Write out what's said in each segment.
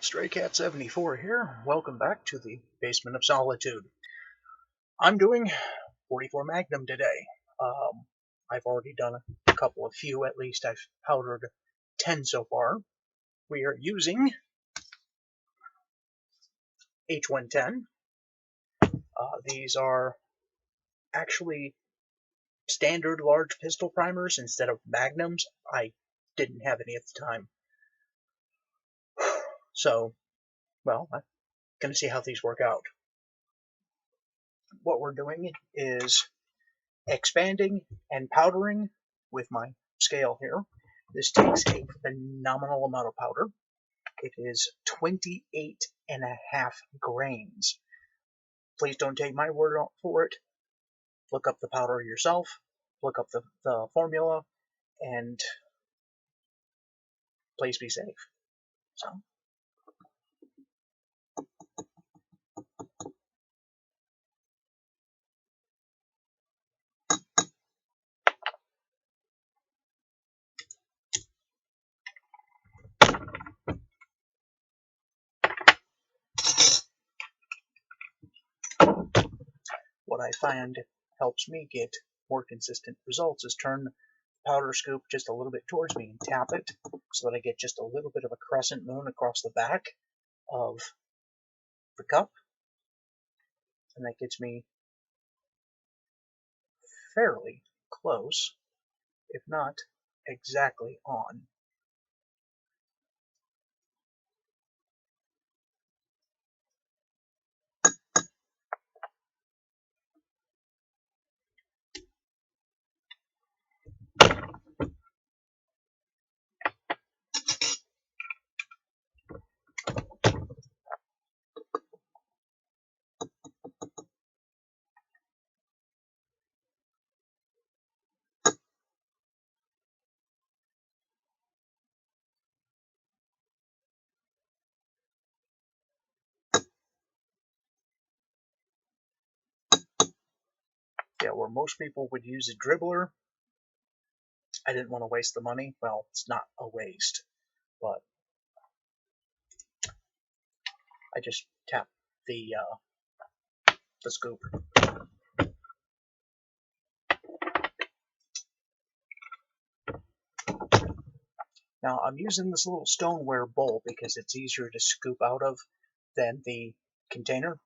StrayCat74 here. Welcome back to the Basement of Solitude. I'm doing 44 Magnum today. I've already done a couple of few, at least I've powdered 10 so far. We are using H110. These are actually standard large pistol primers instead of Magnums. I didn't have any at the time. So, well, I'm going to see how these work out. What we're doing is expanding and powdering with my scale here. This takes a phenomenal amount of powder. It is 28.5 grains. Please don't take my word for it. Look up the powder yourself. Look up the formula, and please be safe. So, what I find helps me get more consistent results is turn the powder scoop just a little bit towards me and tap it so that I get just a little bit of a crescent moon across the back of the cup, and that gets me fairly close, if not exactly on. Yeah, where most people would use a dribbler, I didn't want to waste the money. Well, it's not a waste, but I just tap the scoop. Now, I'm using this little stoneware bowl because it's easier to scoop out of than the container.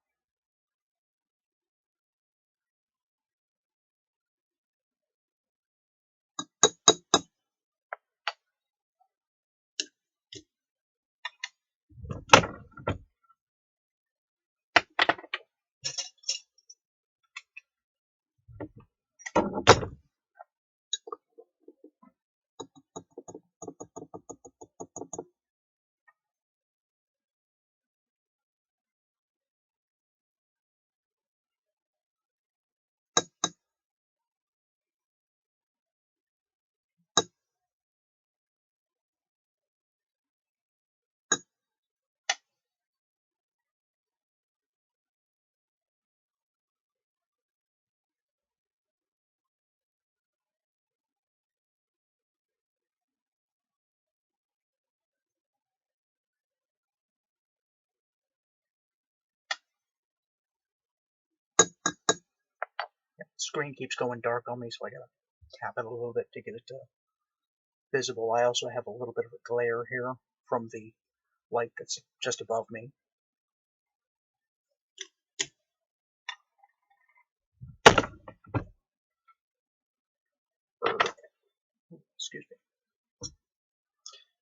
The screen keeps going dark on me, so I gotta tap it a little bit to get it visible. I also have a little bit of a glare here from the light that's just above me. Excuse me.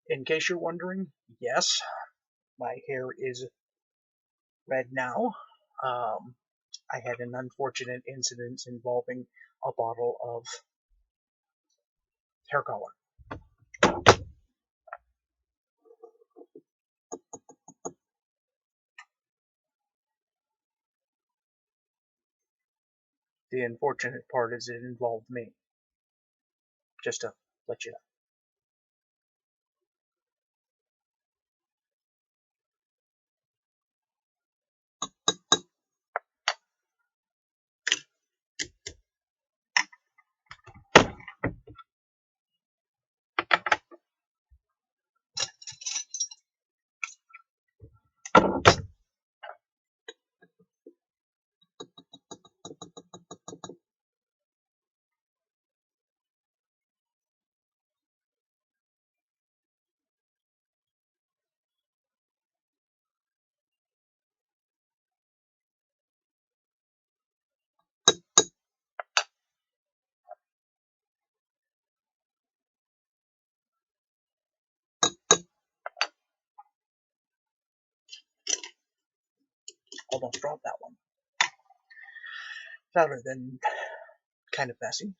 In case you're wondering, yes, my hair is red now. I had an unfortunate incident involving a bottle of hair color. The unfortunate part is it involved me. Just to let you know. Almost dropped that one. That would have been kind of messy.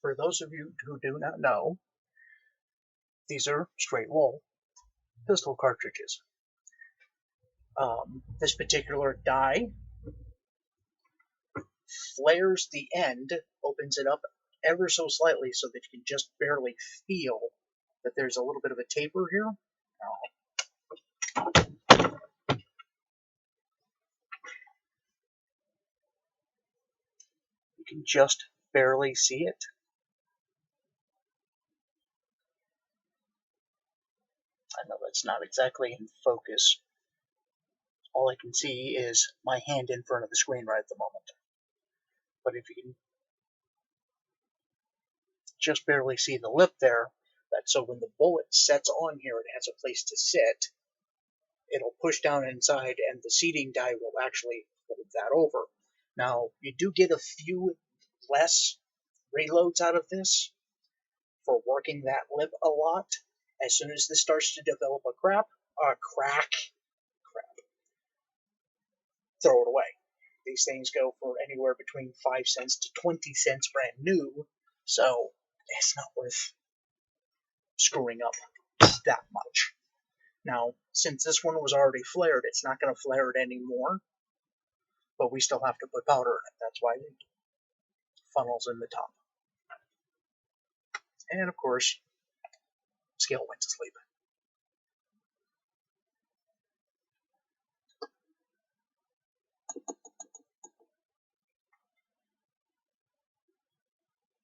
For those of you who do not know, these are straight wool pistol cartridges. This particular die flares the end, opens it up ever so slightly so that you can just barely feel that there's a little bit of a taper here. You can just barely see it. I know that's not exactly in focus. All I can see is my hand in front of the screen right at the moment. But if you can just barely see the lip there, that's so when the bullet sets on here, it has a place to sit. It'll push down inside, and the seating die will actually hold that over. Now, you do get a few less reloads out of this for working that lip a lot. As soon as this starts to develop a crack, throw it away. These things go for anywhere between 5 cents to 20 cents brand new, so it's not worth screwing up that much. Now, since this one was already flared, it's not going to flare it anymore, but we still have to put powder in it. That's why the funnel's in the top. And of course, scale went to sleep.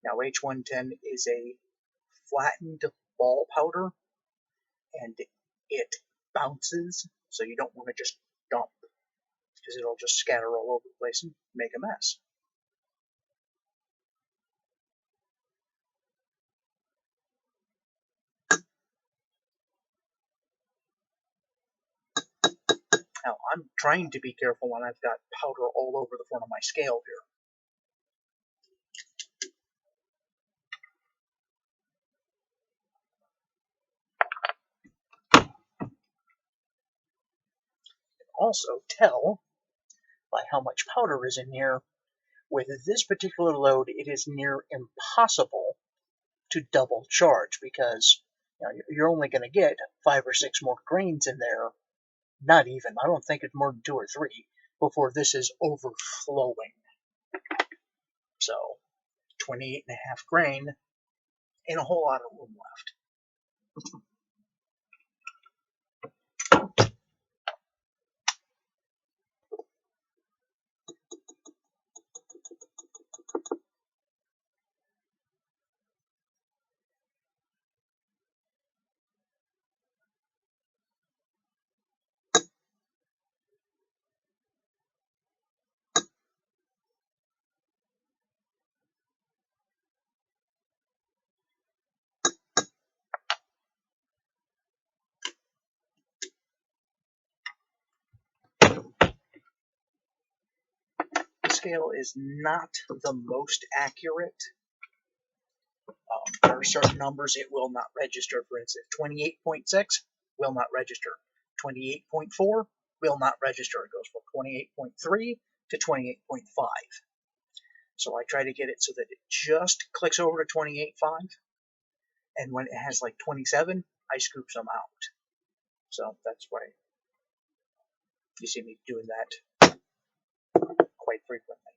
Now, H110 is a flattened ball powder, and it bounces, so you don't want to just dump, because it'll just scatter all over the place and make a mess. Now, I'm trying to be careful when I've got powder all over the front of my scale here. Also tell by how much powder is in here. With this particular load, it is near impossible to double charge, because you're only going to get 5 or 6 more grains in there. Not even. I don't think it's more than 2 or 3 before this is overflowing. So 28.5 grain, ain't a whole lot of room left. The scale is not the most accurate. There are certain numbers it will not register. For instance, 28.6 will not register. 28.4 will not register. It goes from 28.3 to 28.5. So I try to get it so that it just clicks over to 28.5, and when it has like 27, I scoop some out. So that's why you see me doing that quite frequently.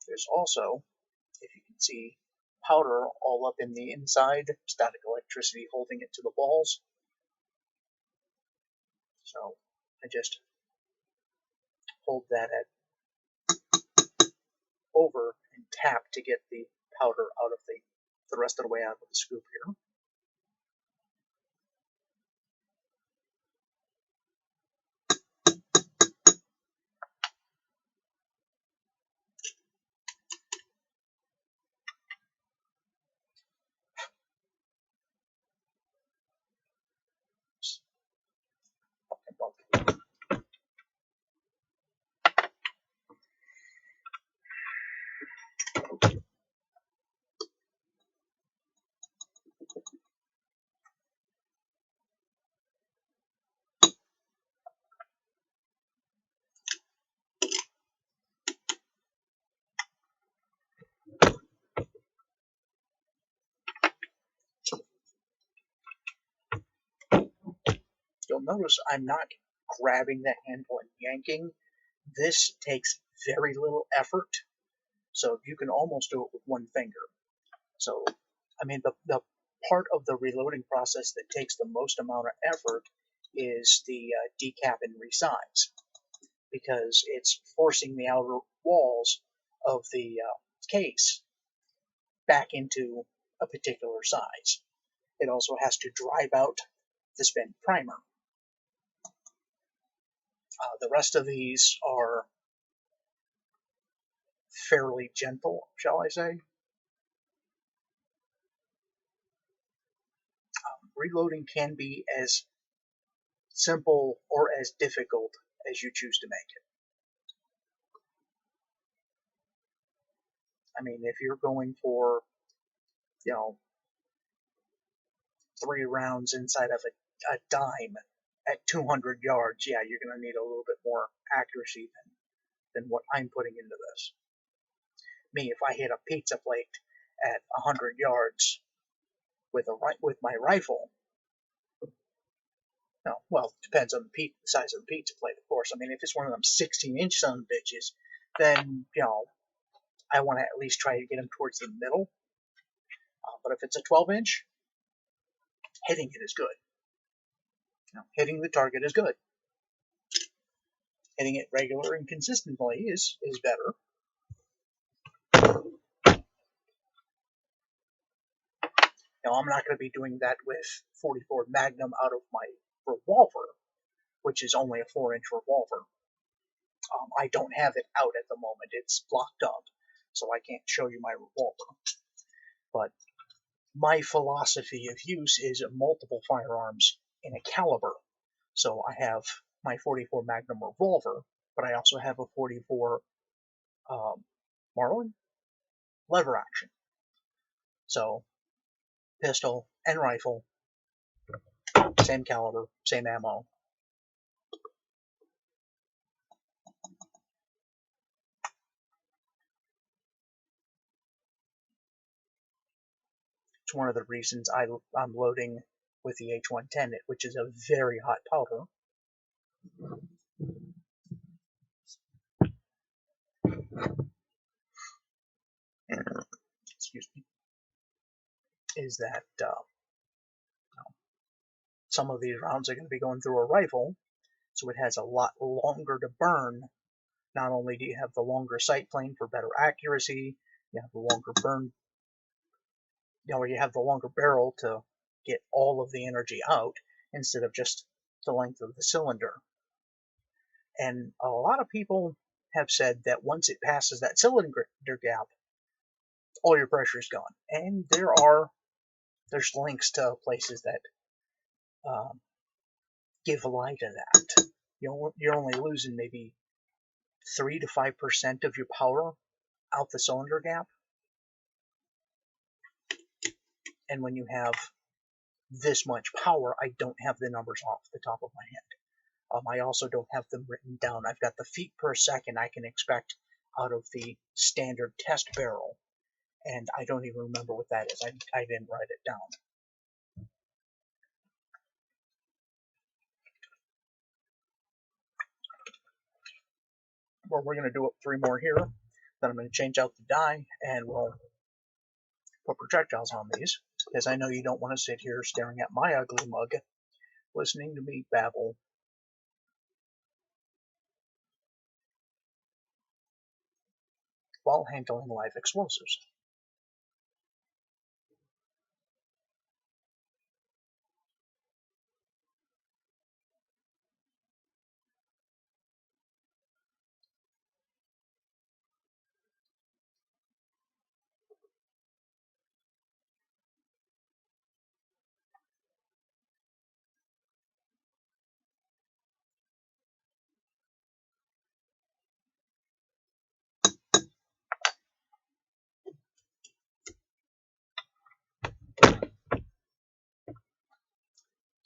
There's also, if you can see, powder all up in the inside, static electricity holding it to the balls. So I just hold that at over and tap to get the powder out of the rest of the way out of the scoop here. you'll notice I'm not grabbing the handle and yanking. This takes very little effort, so you can almost do it with one finger. So, I mean, the part of the reloading process that takes the most amount of effort is the decap and resize, because it's forcing the outer walls of the case back into a particular size. It also has to drive out the spent primer. The rest of these are fairly gentle, shall I say. Reloading can be as simple or as difficult as you choose to make it. I mean, if you're going for, 3 rounds inside of a dime at 200 yards, yeah, you're going to need a little bit more accuracy than what I'm putting into this. Me, if I hit a pizza plate at 100 yards with my rifle, no, well, it depends on the size of the pizza plate, of course. I mean, if it's one of them 16-inch son of bitches, then, I want to at least try to get them towards the middle. But if it's a 12-inch, hitting it is good. Hitting the target is good. Hitting it regular and consistently is better. I'm not going to be doing that with 44 Magnum out of my revolver, which is only a 4-inch revolver. I don't have it out at the moment. It's blocked up, so I can't show you my revolver. But my philosophy of use is multiple firearms in a caliber. So I have my 44 Magnum revolver, but I also have a 44 Marlin lever action. So pistol and rifle, same caliber, same ammo. It's one of the reasons I'm loading with the H110, which is a very hot powder. Excuse me. Is that some of these rounds are going to be going through a rifle, so it has a lot longer to burn. Not only do you have the longer sight plane for better accuracy, you have the longer burn, you have the longer barrel to get all of the energy out instead of just the length of the cylinder. And a lot of people have said that once it passes that cylinder gap, all your pressure is gone. And there's links to places that give a lie to that. You're only losing maybe 3 to 5% of your power out the cylinder gap. And when you have this much power, I don't have the numbers off the top of my head. I also don't have them written down. I've got the feet per second I can expect out of the standard test barrel, and I don't even remember what that is. I didn't write it down. Well, we're going to do up 3 more here. Then I'm going to change out the die, and we'll put projectiles on these, because I know you don't want to sit here staring at my ugly mug, listening to me babble. While handling live explosives.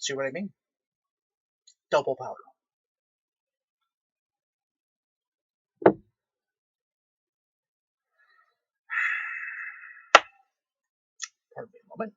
See what I mean? Double powder. Pardon me a moment.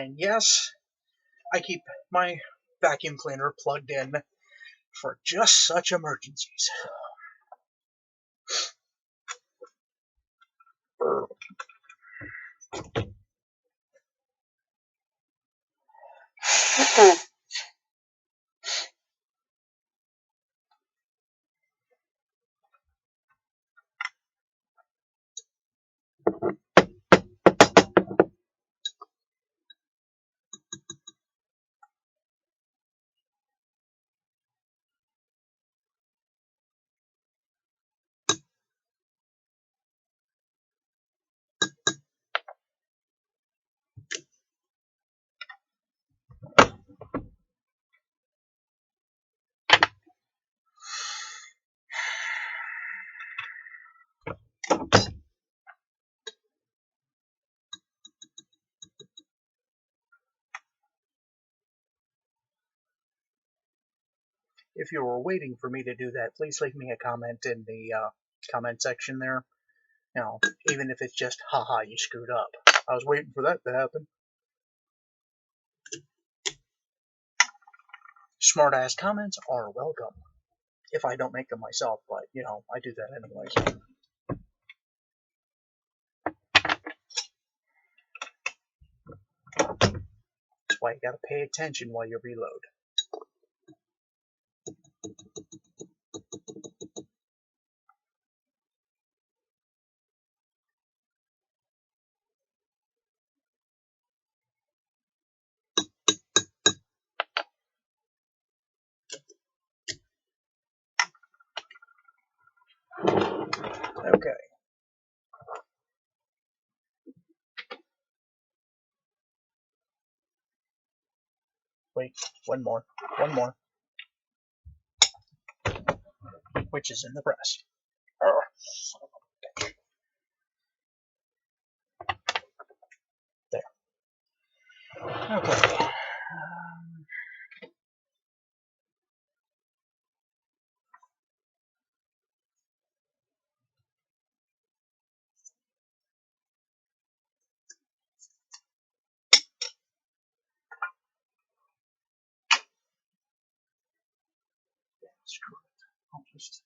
And yes, I keep my vacuum cleaner plugged in for just such emergencies. If you were waiting for me to do that, please leave me a comment in the comment section there. You know, even if it's just, haha, you screwed up. I was waiting for that to happen. Smart-ass comments are welcome. If I don't make them myself, but, you know, I do that anyways. That's why you gotta pay attention while you reload. Okay. Wait, one more. One more. Which is in the press. There. Okay. Screw it. I'll just...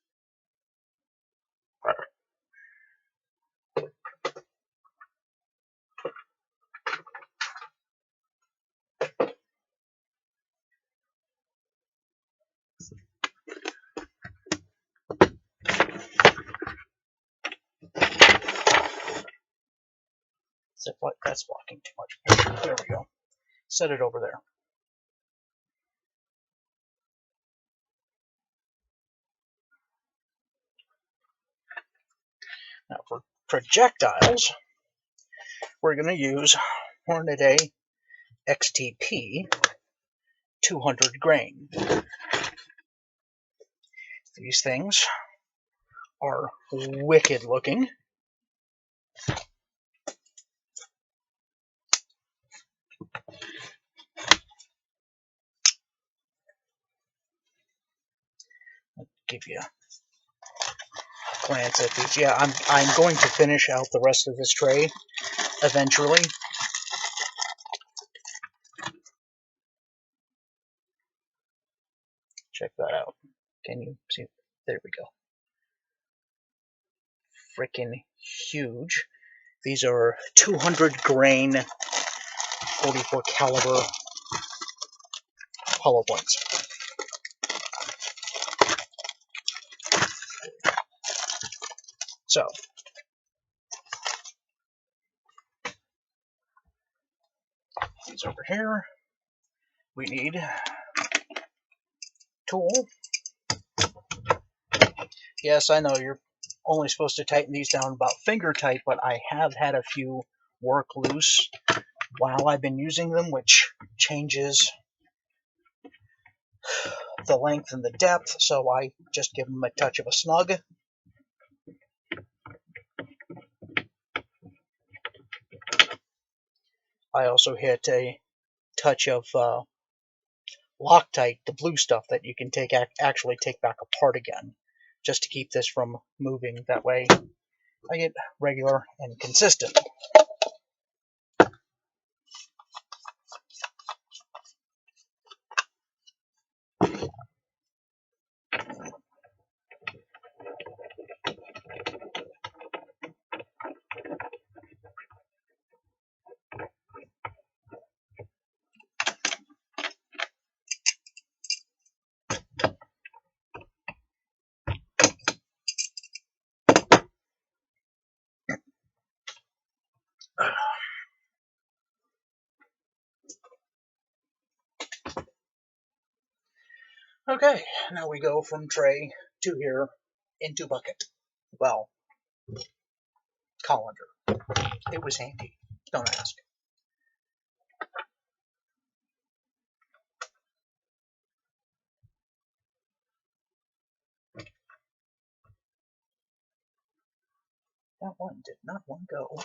That's blocking too much. There we go. Set it over there. Now for projectiles, we're going to use Hornedy XTP 200 grain. These things are wicked looking. I'll give you a glance at these. Yeah, I'm going to finish out the rest of this tray eventually. Check that out. Can you see? There we go. Freaking huge. These are 200 grain, 44 caliber Hallow Points. So, these over here. We need tool. Yes, I know you're only supposed to tighten these down about finger tight, but I have had a few work loose while I've been using them, which changes the length and the depth, so I just give them a touch of a snug. I also hit a touch of Loctite, the blue stuff that you can actually take back apart again, just to keep this from moving. That way I get regular and consistent. Okay, now we go from tray to here into bucket. Well, colander. It was handy. Don't ask. That one did not want to go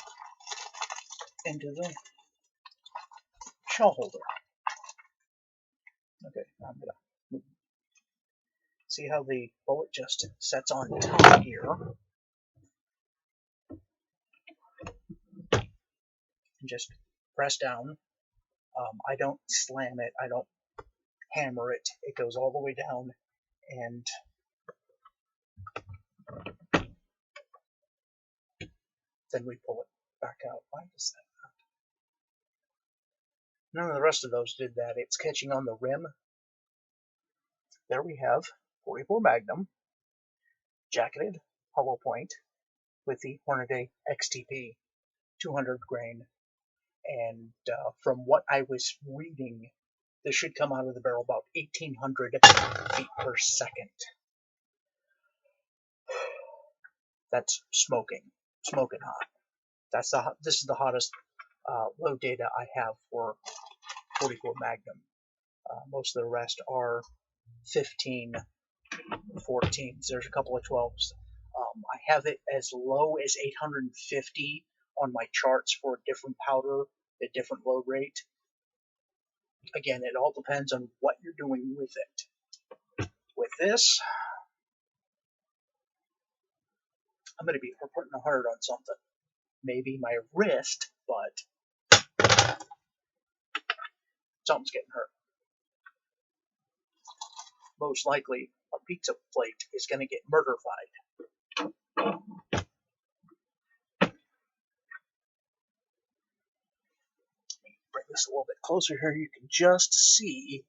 into the shell holder. Okay, I'm gonna move. See how the bullet just sets on top here. And just press down. I don't slam it. I don't hammer it. It goes all the way down, and then we pull it back out. Why does that not? None of the rest of those did that. It's catching on the rim. There we have 44 Magnum, jacketed hollow point with the Hornedy XTP 200 grain. And from what I was reading, this should come out of the barrel about 1,800 feet per second. That's smoking hot. This is the hottest load data I have for 44 Magnum. Most of the rest are 15, 14s. There's a couple of 12s. I have it as low as 850 on my charts for a different powder, a different load rate. Again, it all depends on what you're doing with it. With this, I'm going to be putting hard on something. Maybe my wrist, but something's getting hurt. Most likely, a pizza plate is going to get murderfied. Bring this a little bit closer here. You can just see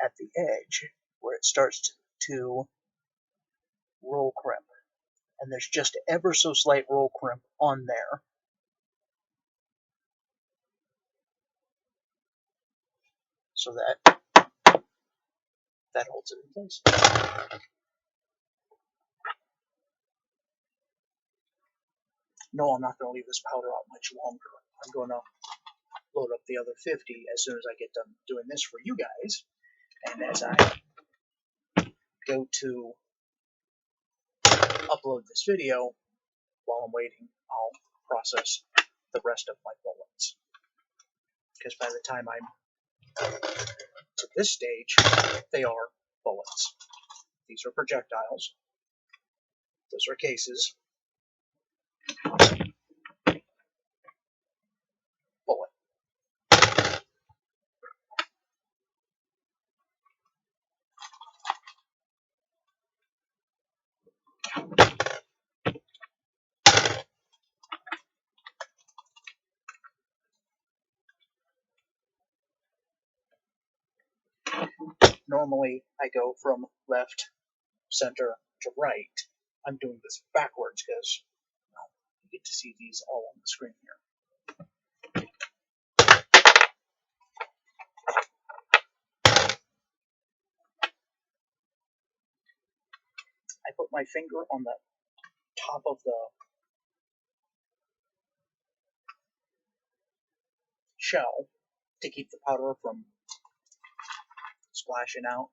at the edge where it starts to roll crimp. And there's just ever so slight roll crimp on there. So that holds it in place. No, I'm not going to leave this powder out much longer. I'm going to load up the other 50 as soon as I get done doing this for you guys. And as I go to upload this video, while I'm waiting, I'll process the rest of my bullets. Because by the time I'm to this stage, they are bullets. These are projectiles. Those are cases. Bullet. Normally, I go from left, center to right. I'm doing this backwards because you get to see these all on the screen here. I put my finger on the top of the shell to keep the powder from splashing out.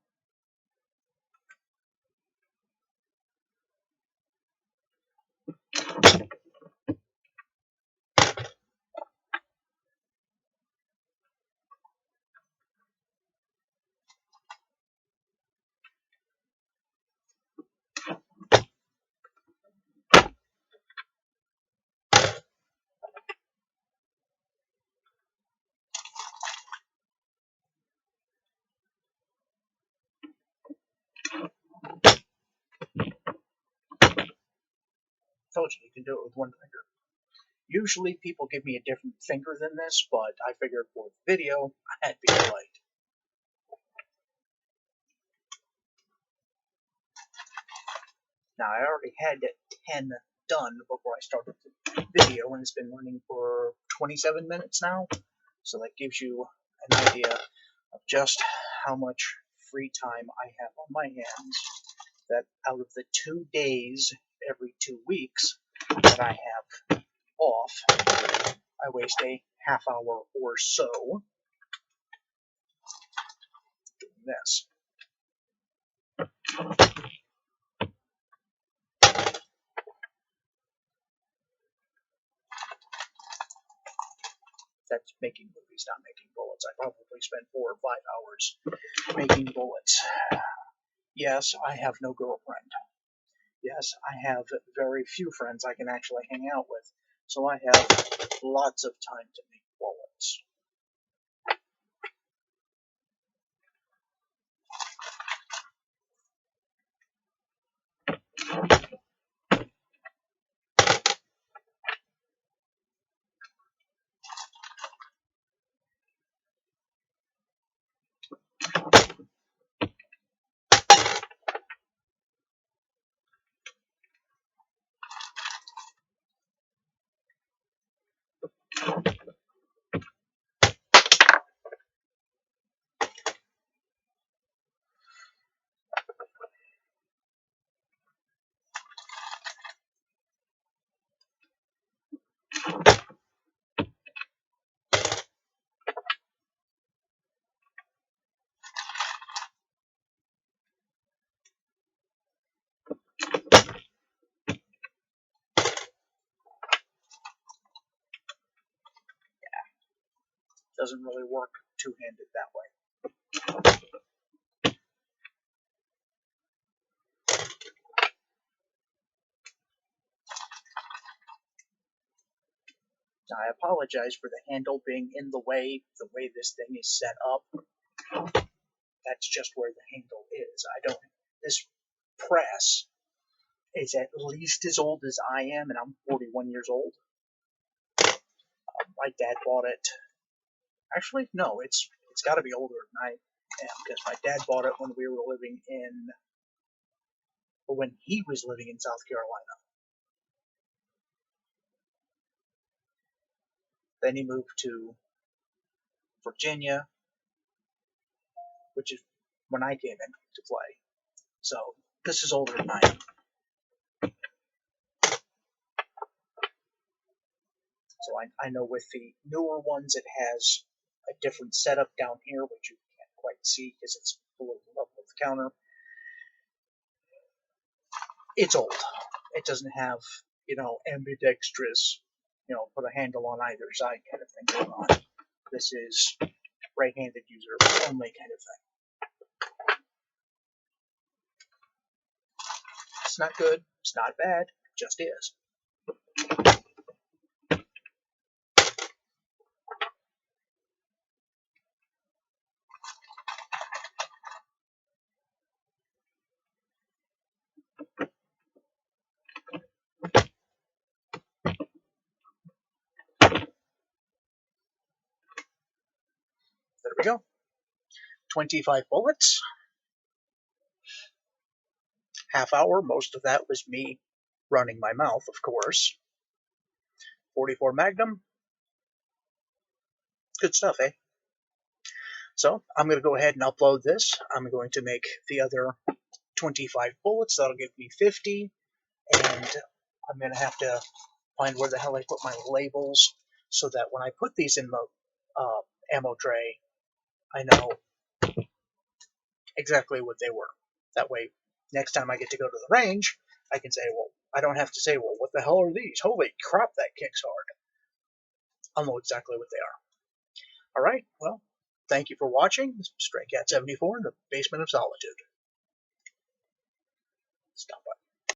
Told you can do it with one finger. Usually people give me a different finger than this, but I figured for the video, I had to be polite. Now, I already had 10 done before I started the video, and it's been running for 27 minutes now. So that gives you an idea of just how much free time I have on my hands, that out of the 2 days every 2 weeks that I have off, I waste a half hour or so doing this. That's making movies, not making bullets. I probably spent 4 or 5 hours making bullets. Yes, I have no girlfriend. Yes, I have very few friends I can actually hang out with, so I have lots of time to make bullets. Doesn't really work two-handed that way. I apologize for the handle being in the way this thing is set up. That's just where the handle is. This press is at least as old as I am, and I'm 41 years old. My dad bought it. Actually, no, it's got to be older than I am, because my dad bought it when he was living in South Carolina. Then he moved to Virginia, which is when I came in to play. So this is older than I am. So I know with the newer ones, it has a different setup down here, which you can't quite see because it's below the level of the counter. It's old. It doesn't have, ambidextrous, put a handle on either side kind of thing going on. This is right-handed user only kind of thing. It's not good. It's not bad. It just is. There we go. 25 bullets. Half hour. Most of that was me running my mouth, of course. 44 Magnum. Good stuff, eh? So I'm going to go ahead and upload this. I'm going to make the other 25 bullets. That'll give me 50. And I'm going to have to find where the hell I put my labels so that when I put these in the ammo tray, I know exactly what they were. That way, next time I get to go to the range, I can say, well, I don't have to say, well, what the hell are these? Holy crap, that kicks hard. I'll know exactly what they are. All right, well, thank you for watching. This is Stray Cat 74 in the Basement of Solitude. Stop by.